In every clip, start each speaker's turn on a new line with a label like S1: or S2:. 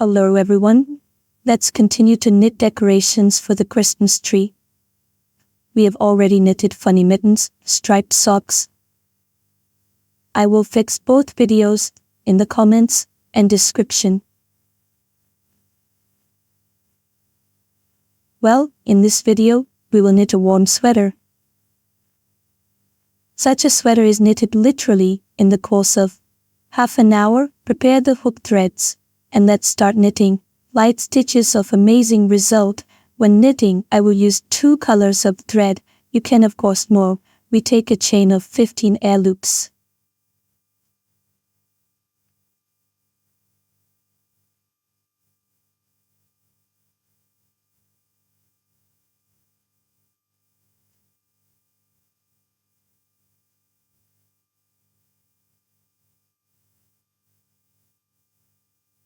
S1: Hello everyone. Let's continue to knit decorations for the Christmas tree. We have already knitted funny mittens, striped socks. I will fix both videos in the comments and description. Well, in this video, we will knit a warm sweater. Such a sweater is knitted literally in the course of half an hour. Prepare the hook threads and let's start knitting. Light stitches of amazing result. When knitting, I will use 2 colors of thread. You can of course more. We take a chain of 15 air loops.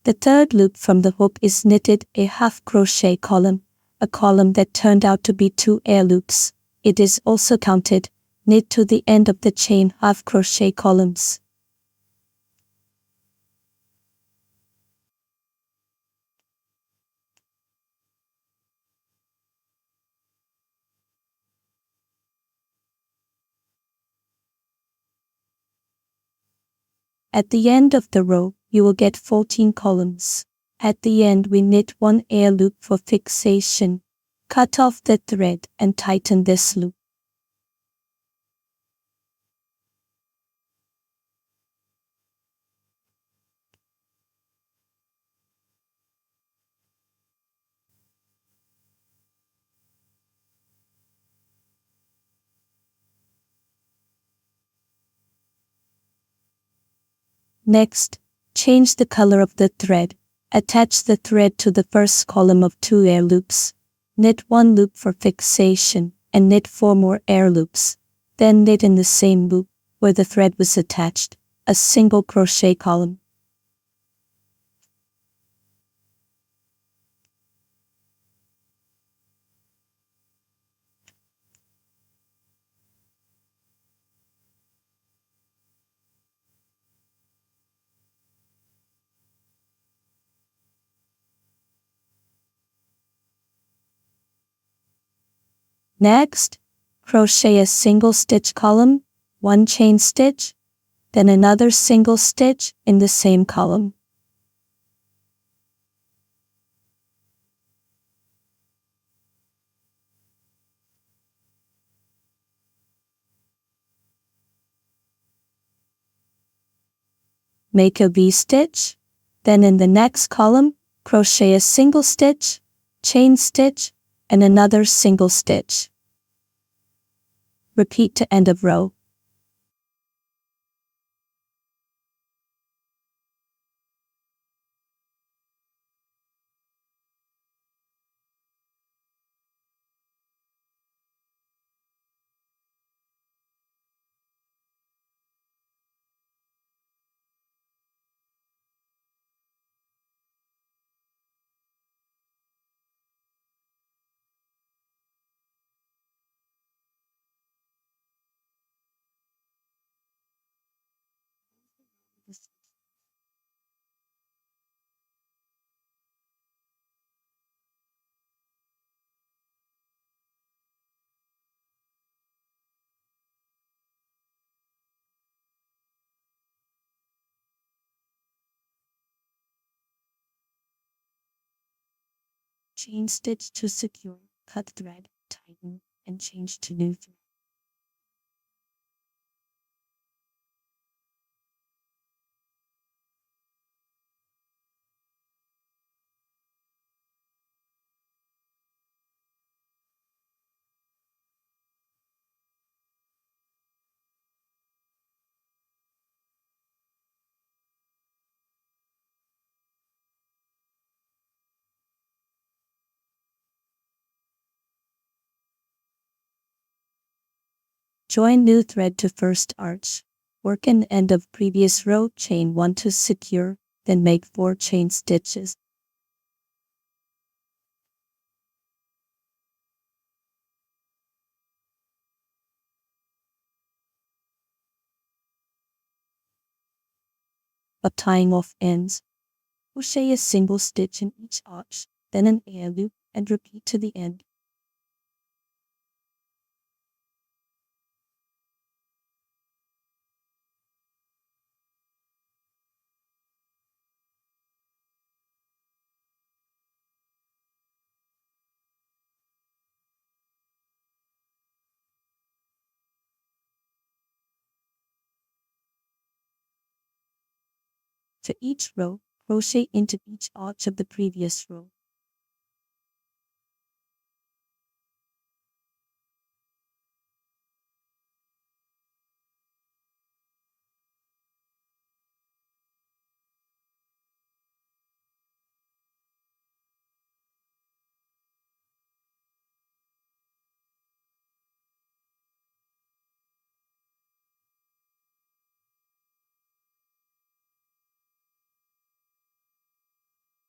S1: The third loop from the hook is knitted a half crochet column, a column that turned out to be 2 air loops. It is also counted. Knit to the end of the chain half crochet columns. At the end of the row, you will get 14 columns. At the end we knit 1 air loop for fixation. Cut off the thread and tighten this loop. Next, change the color of the thread. Attach the thread to the first column of 2 air loops. Knit 1 loop for fixation and knit 4 more air loops. Then knit in the same loop where the thread was attached, a single crochet column. Next, crochet a single stitch column, 1 chain stitch, then another single stitch in the same column. Make a V-stitch, then in the next column, crochet a single stitch, chain stitch, and another single stitch. Repeat to end of row. Chain stitch to secure, cut thread, tighten, and change to new thread. Join new thread to first arch. Work in end of previous row, chain 1 to secure, then make 4 chain stitches. Of tying off ends. Crochet a single stitch in each arch, then an air loop, and repeat to the end. For each row, crochet into each arch of the previous row.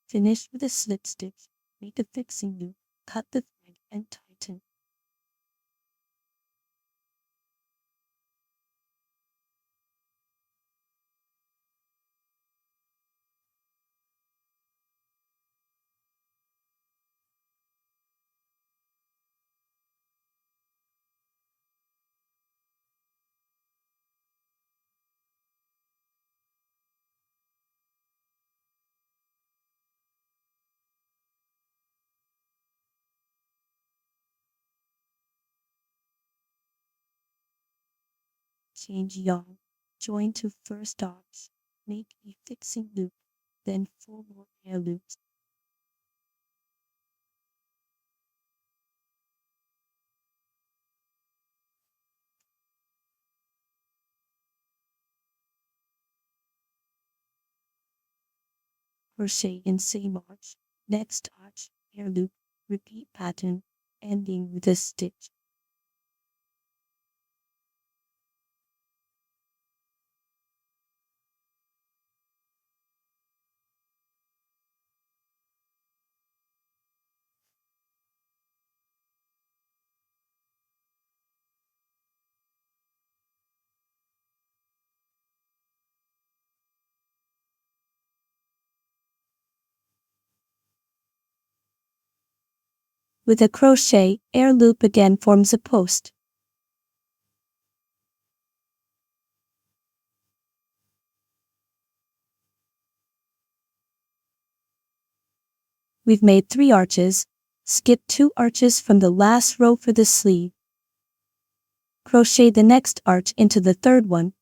S1: Finish with a slip stitch, make a fixing loop, cut the thread and tighten. Change yarn, join to first arch, make a fixing loop, then 4 more air loops. Crochet in same arch, next arch, air loop, repeat pattern, ending with a stitch. With a crochet, air loop again forms a post. We've made 3 arches. Skip 2 arches from the last row for the sleeve. Crochet the next arch into the third one.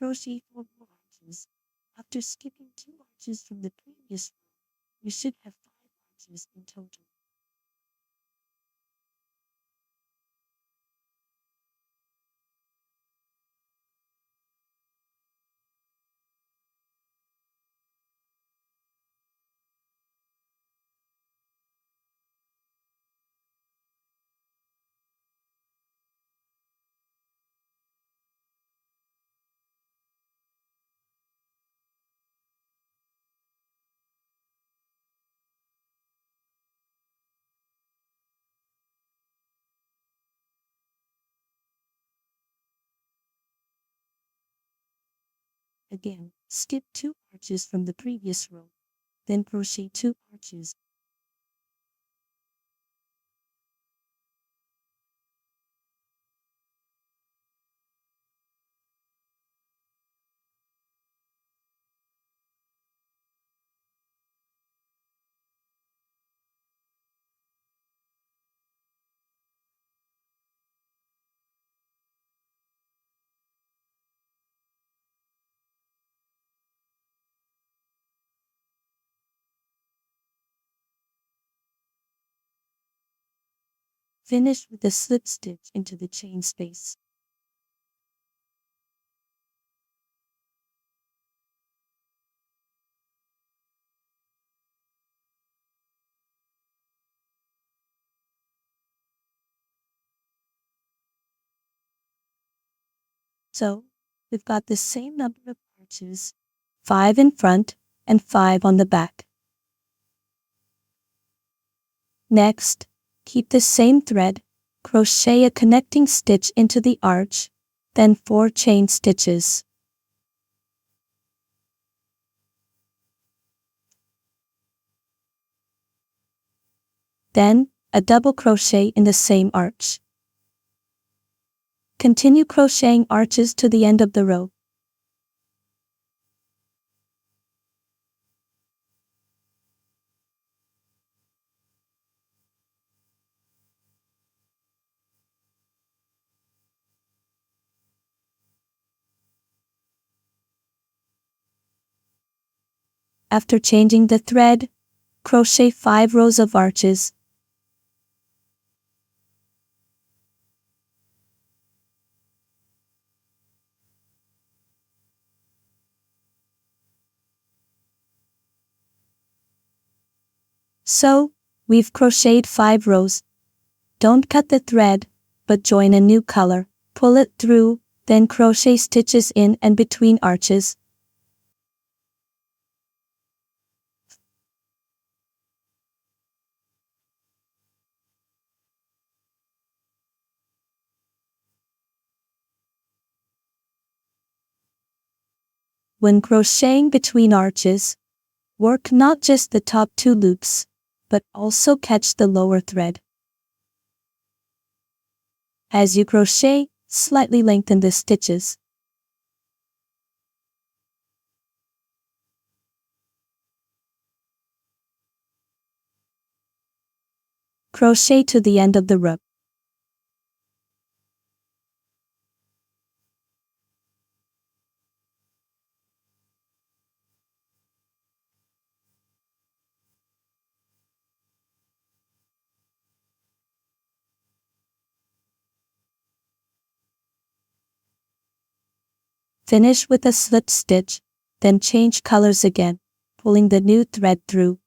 S1: Crochet 4 more arches. After skipping 2 arches from the previous row, you should have 5 arches in total. Again, skip 2 arches from the previous row, then crochet 2 arches. Finish with a slip stitch into the chain space. So, we've got the same number of arches, 5 in front and 5 on the back. Next, keep the same thread, crochet a connecting stitch into the arch, then 4 chain stitches. Then, a double crochet in the same arch. Continue crocheting arches to the end of the row. After changing the thread, crochet 5 rows of arches. So, we've crocheted 5 rows. Don't cut the thread, but join a new color, pull it through, then crochet stitches in and between arches. When crocheting between arches, work not just the top 2 loops, but also catch the lower thread. As you crochet, slightly lengthen the stitches. Crochet to the end of the row. Finish with a slip stitch, then change colors again, pulling the new thread through.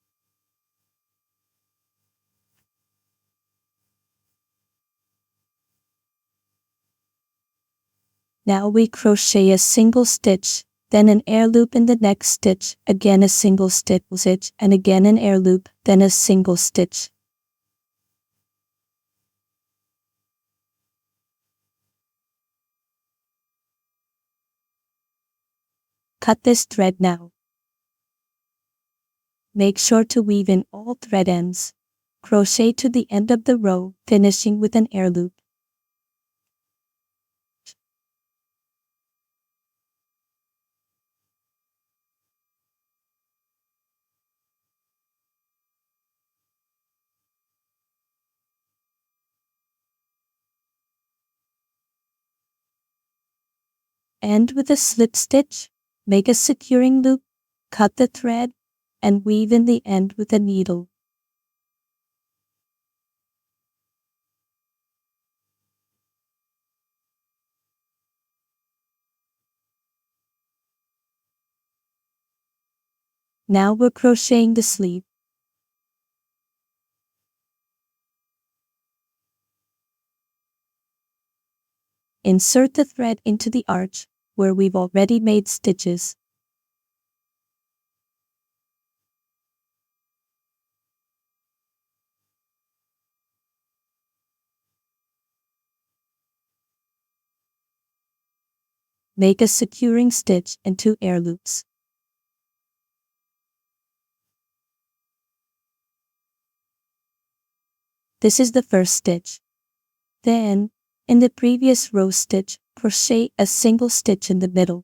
S1: Now we crochet a single stitch, then an air loop in the next stitch, again a single stitch, and again an air loop, then a single stitch. Cut this thread now. Make sure to weave in all thread ends. Crochet to the end of the row, finishing with an air loop. End with a slip stitch, make a securing loop, cut the thread, and weave in the end with a needle. Now we're crocheting the sleeve. Insert the thread into the arch, where we've already made stitches. Make a securing stitch and 2 air loops. This is the first stitch. Then, in the previous row stitch, crochet a single stitch in the middle.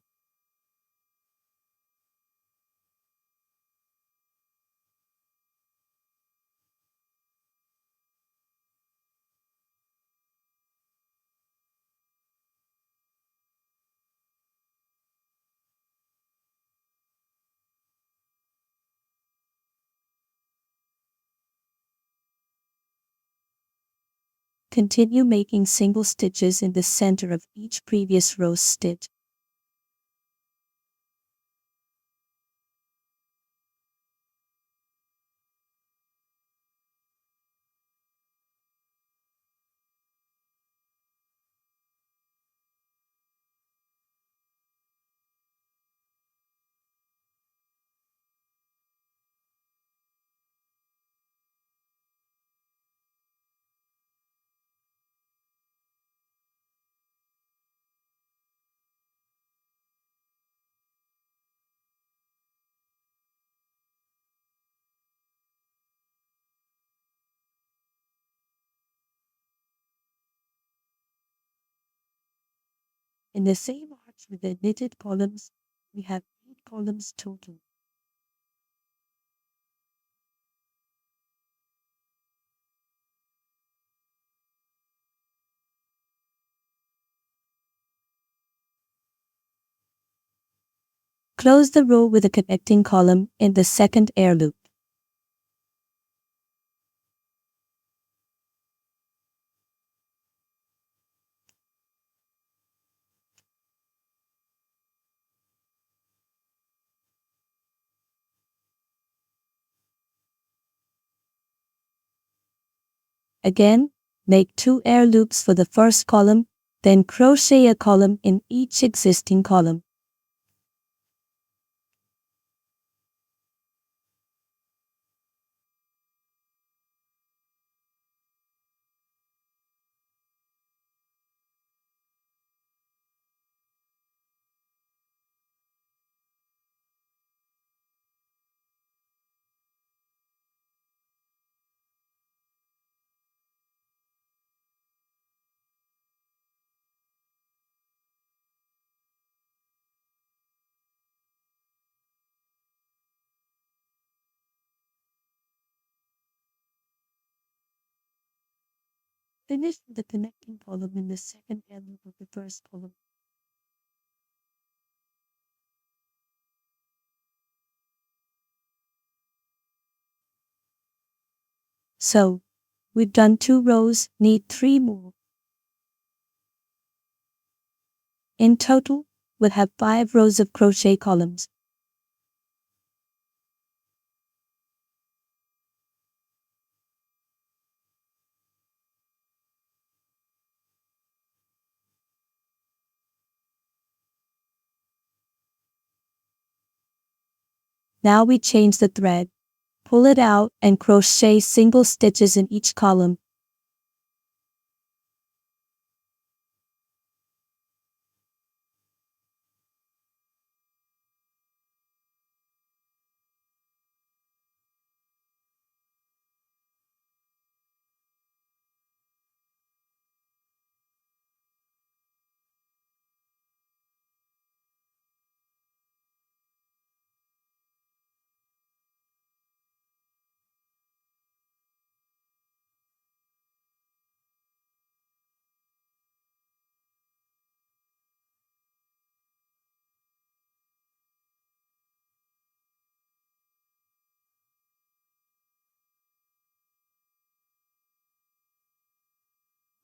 S1: Continue making single stitches in the center of each previous row stitch. In the same arch with the knitted columns, we have 8 columns total. Close the row with a connecting column in the second air loop. Again, make 2 air loops for the first column, then crochet a column in each existing column. Finish with the connecting column in the second air loop of the first column. So, we've done 2 rows, need 3 more. In total, we'll have 5 rows of crochet columns. Now we change the thread. Pull it out and crochet single stitches in each column.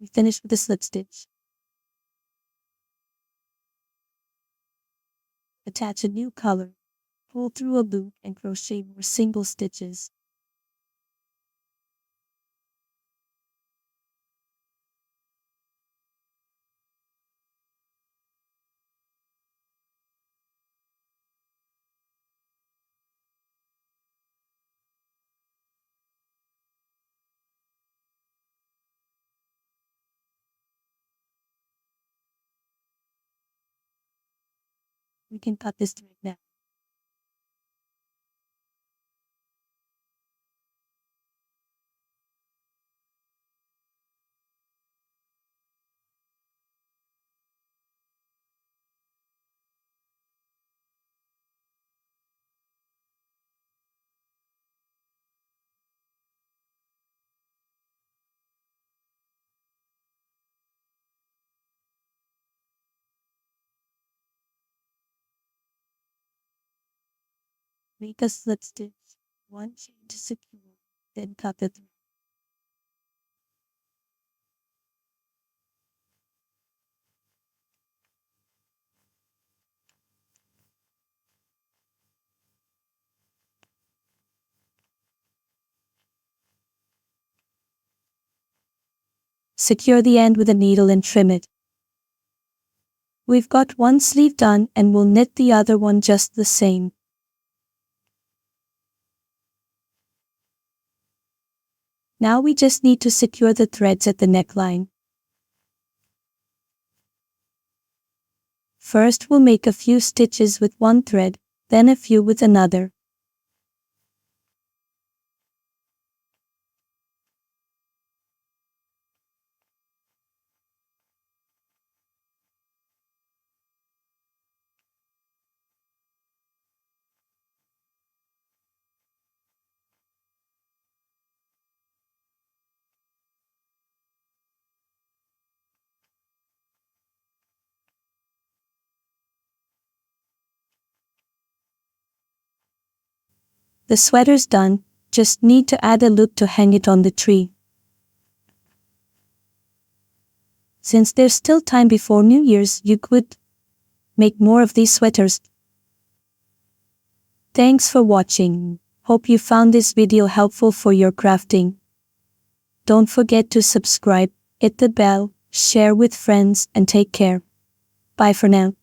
S1: We finish with a slip stitch. Attach a new color. Pull through a loop and crochet more single stitches. We can cut this thread now. Make a slip stitch, 1 chain to secure, then cut the thread. Secure the end with a needle and trim it. We've got one sleeve done and we'll knit the other one just the same. Now we just need to secure the threads at the neckline. First we'll make a few stitches with one thread, then a few with another. The sweater's done, just need to add a loop to hang it on the tree. Since there's still time before New Year's, you could make more of these sweaters. Thanks for watching. Hope you found this video helpful for your crafting. Don't forget to subscribe, hit the bell, share with friends, and take care. Bye for now.